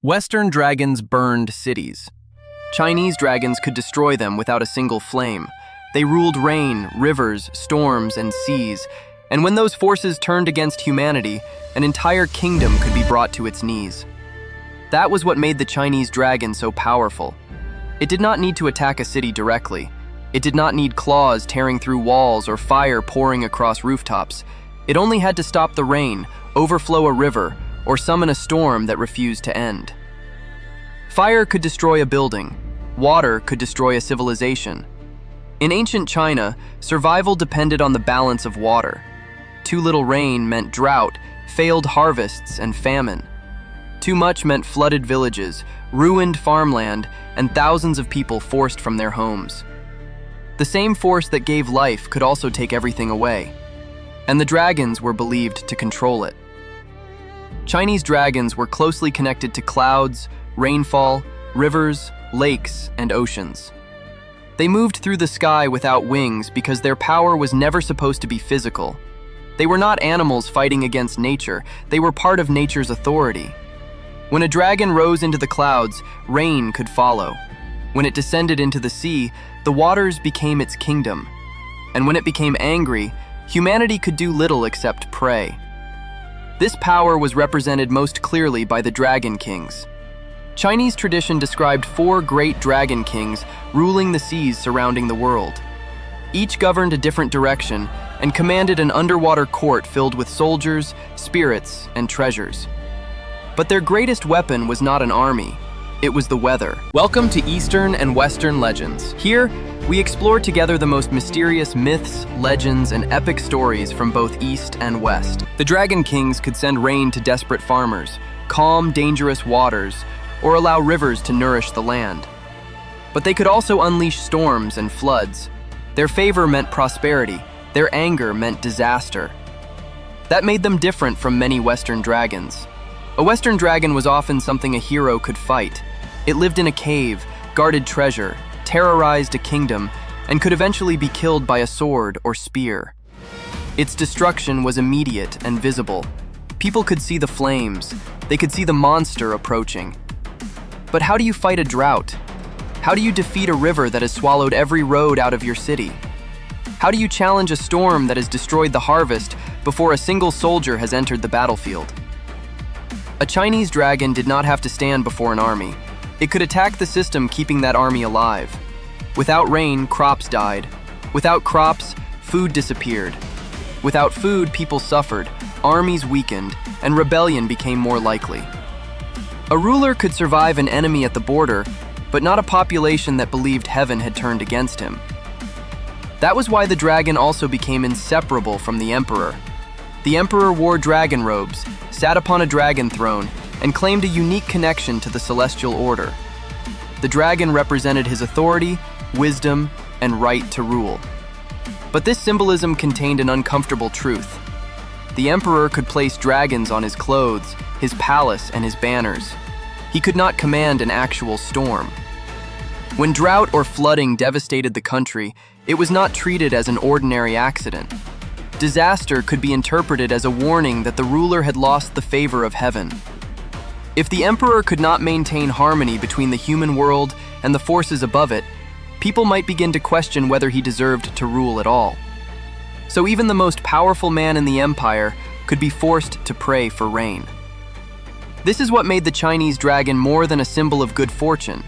Western dragons burned cities. Chinese dragons could destroy them without a single flame. They ruled rain, rivers, storms, and seas, and when those forces turned against humanity, an entire kingdom could be brought to its knees. That was what made the Chinese dragon so powerful. It did not need to attack a city directly. It did not need claws tearing through walls or fire pouring across rooftops. It only had to stop the rain, overflow a river, or summon a storm that refused to end. Fire could destroy a building. Water could destroy a civilization. In ancient China, survival depended on the balance of water. Too little rain meant drought, failed harvests, and famine. Too much meant flooded villages, ruined farmland, and thousands of people forced from their homes. The same force that gave life could also take everything away, and the dragons were believed to control it. Chinese dragons were closely connected to clouds, rainfall, rivers, lakes, and oceans. They moved through the sky without wings because their power was never supposed to be physical. They were not animals fighting against nature. They were part of nature's authority. When a dragon rose into the clouds, rain could follow. When it descended into the sea, the waters became its kingdom. And when it became angry, humanity could do little except pray. This power was represented most clearly by the dragon kings. Chinese tradition described 4 great dragon kings ruling the seas surrounding the world. Each governed a different direction and commanded an underwater court filled with soldiers, spirits, and treasures. But their greatest weapon was not an army, it was the weather. Welcome to Eastern and Western Legends. Here, we explore together the most mysterious myths, legends, and epic stories from both East and West. The Dragon Kings could send rain to desperate farmers, calm dangerous waters, or allow rivers to nourish the land. But they could also unleash storms and floods. Their favor meant prosperity, their anger meant disaster. That made them different from many Western dragons. A Western dragon was often something a hero could fight. It lived in a cave, guarded treasure, terrorized a kingdom, and could eventually be killed by a sword or spear. Its destruction was immediate and visible. People could see the flames. They could see the monster approaching. But how do you fight a drought? How do you defeat a river that has swallowed every road out of your city? How do you challenge a storm that has destroyed the harvest before a single soldier has entered the battlefield? A Chinese dragon did not have to stand before an army. It could attack the system keeping that army alive. Without rain, crops died. Without crops, food disappeared. Without food, people suffered, armies weakened, and rebellion became more likely. A ruler could survive an enemy at the border, but not a population that believed heaven had turned against him. That was why the dragon also became inseparable from the emperor. The emperor wore dragon robes, sat upon a dragon throne, and claimed a unique connection to the celestial order. The dragon represented his authority, wisdom, and right to rule. But this symbolism contained an uncomfortable truth. The emperor could place dragons on his clothes, his palace, and his banners. He could not command an actual storm. When drought or flooding devastated the country, it was not treated as an ordinary accident. Disaster could be interpreted as a warning that the ruler had lost the favor of heaven. If the emperor could not maintain harmony between the human world and the forces above it, people might begin to question whether he deserved to rule at all. So even the most powerful man in the empire could be forced to pray for rain. This is what made the Chinese dragon more than a symbol of good fortune.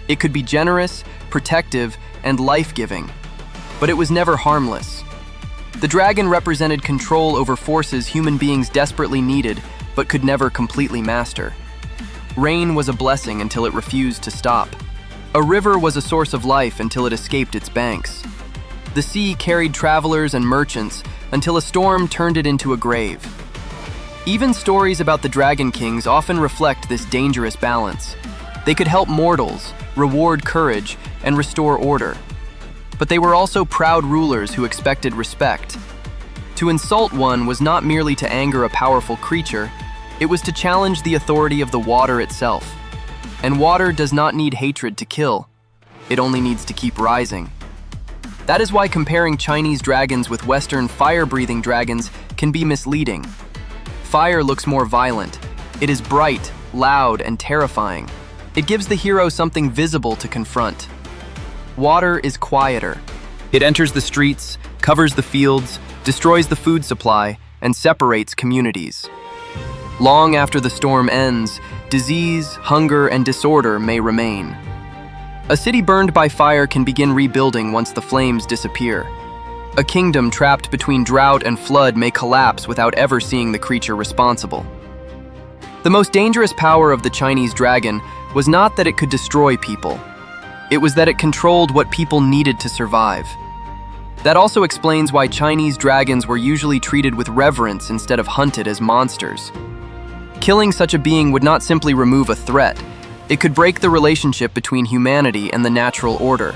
It could be generous, protective, and life-giving, but it was never harmless. The dragon represented control over forces human beings desperately needed but could never completely master. Rain was a blessing until it refused to stop. A river was a source of life until it escaped its banks. The sea carried travelers and merchants until a storm turned it into a grave. Even stories about the Dragon Kings often reflect this dangerous balance. They could help mortals, reward courage, and restore order. But they were also proud rulers who expected respect. To insult one was not merely to anger a powerful creature, it was to challenge the authority of the water itself. And water does not need hatred to kill. It only needs to keep rising. That is why comparing Chinese dragons with Western fire-breathing dragons can be misleading. Fire looks more violent. It is bright, loud, and terrifying. It gives the hero something visible to confront. Water is quieter. It enters the streets, covers the fields, destroys the food supply, and separates communities. Long after the storm ends, disease, hunger, and disorder may remain. A city burned by fire can begin rebuilding once the flames disappear. A kingdom trapped between drought and flood may collapse without ever seeing the creature responsible. The most dangerous power of the Chinese dragon was not that it could destroy people. It was that it controlled what people needed to survive. That also explains why Chinese dragons were usually treated with reverence instead of hunted as monsters. Killing such a being would not simply remove a threat. It could break the relationship between humanity and the natural order.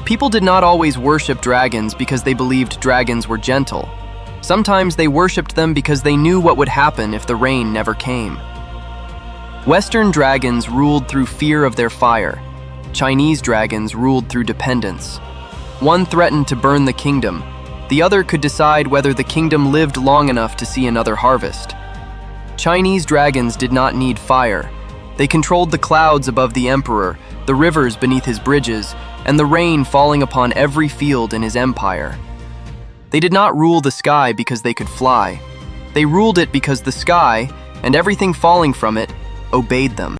People did not always worship dragons because they believed dragons were gentle. Sometimes they worshipped them because they knew what would happen if the rain never came. Western dragons ruled through fear of their fire. Chinese dragons ruled through dependence. One threatened to burn the kingdom. The other could decide whether the kingdom lived long enough to see another harvest. Chinese dragons did not need fire. They controlled the clouds above the emperor, the rivers beneath his bridges, and the rain falling upon every field in his empire. They did not rule the sky because they could fly. They ruled it because the sky, and everything falling from it, obeyed them.